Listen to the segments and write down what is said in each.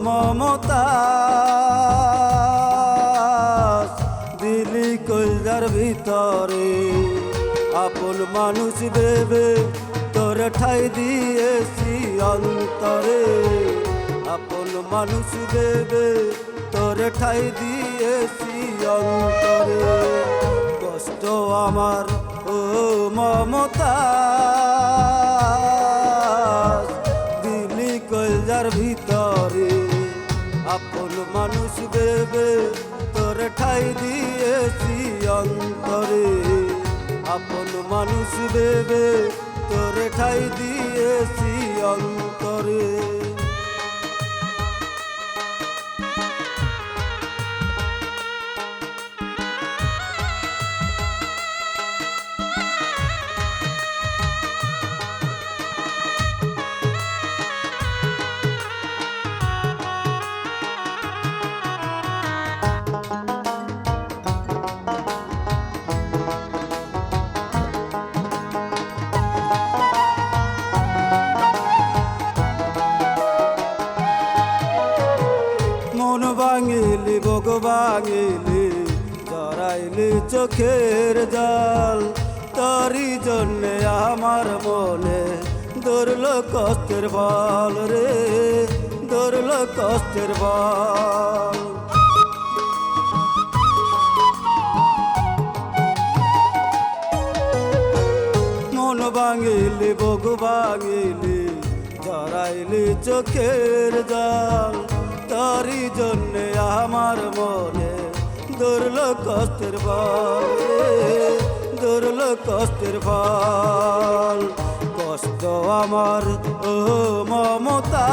মমতা দিলি কইলার ভিতরে আপন মানুষ ভেবে তোর ঠাই দিয়েছি অন্তরে আপন মানুষ ভেবে তোর ঠাই দিয়েছি অন্তরে কষ্ট আমার ও মমতা দিলি কইলার ভিতরে আপন মানুষ ভেবে তোর ঠাই দিয়েছি অন্তরে আপন মানুষ ভেবে তোর ঠাই দিয়েছি অন্তরে মন ভাঙিলি বগ ভাঙিলি জড়াইলি চোখের জল তারি জন্যে আমার মনে ধরল কষ্টের বল রে ধরল কষ্টের বল মন ভাঙিলি বগ ভাঙিলি জড়াইলি চোখের জল তারি জন্যে আমার মনে ধরল কষ্টের বল ধরল কষ্টের বল কষ্ট আমার ও মমতা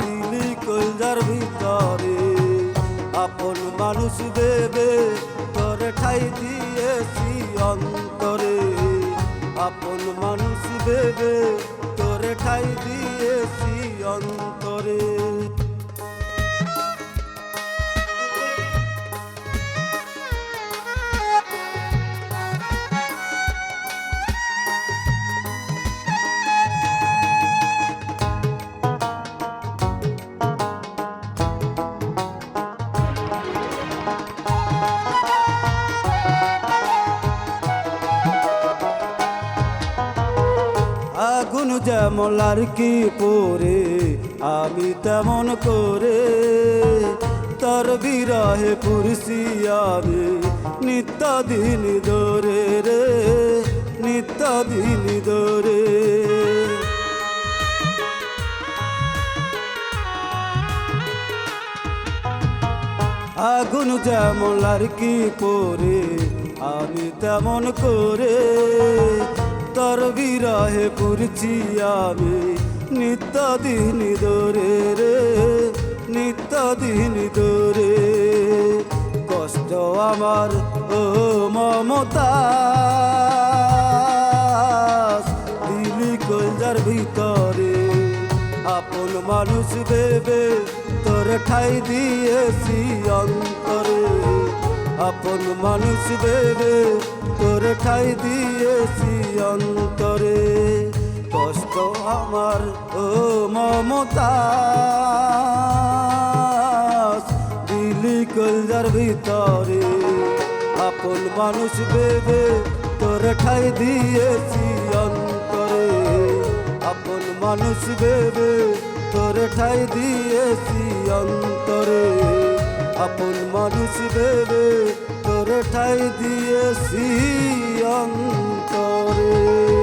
দিলি কইলার ভিতরে আপন মানুষ ভেবে তোর ঠাই দিয়েছি অন্তরে আপন মানুষ ভেবে তোর ঠাই দিয়েছি অন্তরে আগুন যেমন লারকি পরে আমি তেমন করে তার বিরহে পুরুষি আমি নিত্যদিন ধরে রে নিত্যদিন ধরে আগুন যেমন লারকি পরে আমি তেমন করে তোর বিরহে পুরছি আমি নিত্যদিন ধরে রে নিত্যদিন ধরে কষ্ট আমার ও মমতা দিলি কইলার ভিতরে আপন মানুষ ভেবে তোর ঠাই দিয়েছি অন্তরে আপন মানুষ ভেবে তোর ঠাই দিয়েছি অন্তরে কষ্ট আমার ও মমতা দিলি কইলার ভিতরে আপন মানুষ ভেবে তোর ঠাই দিয়েছি অন্তরে আপন মানুষ ভেবে তোর ঠাই দিয়েছি অন্তরে আপন মানুষ ভেবে তোর ঠাই দিয়েছি অন্তরে।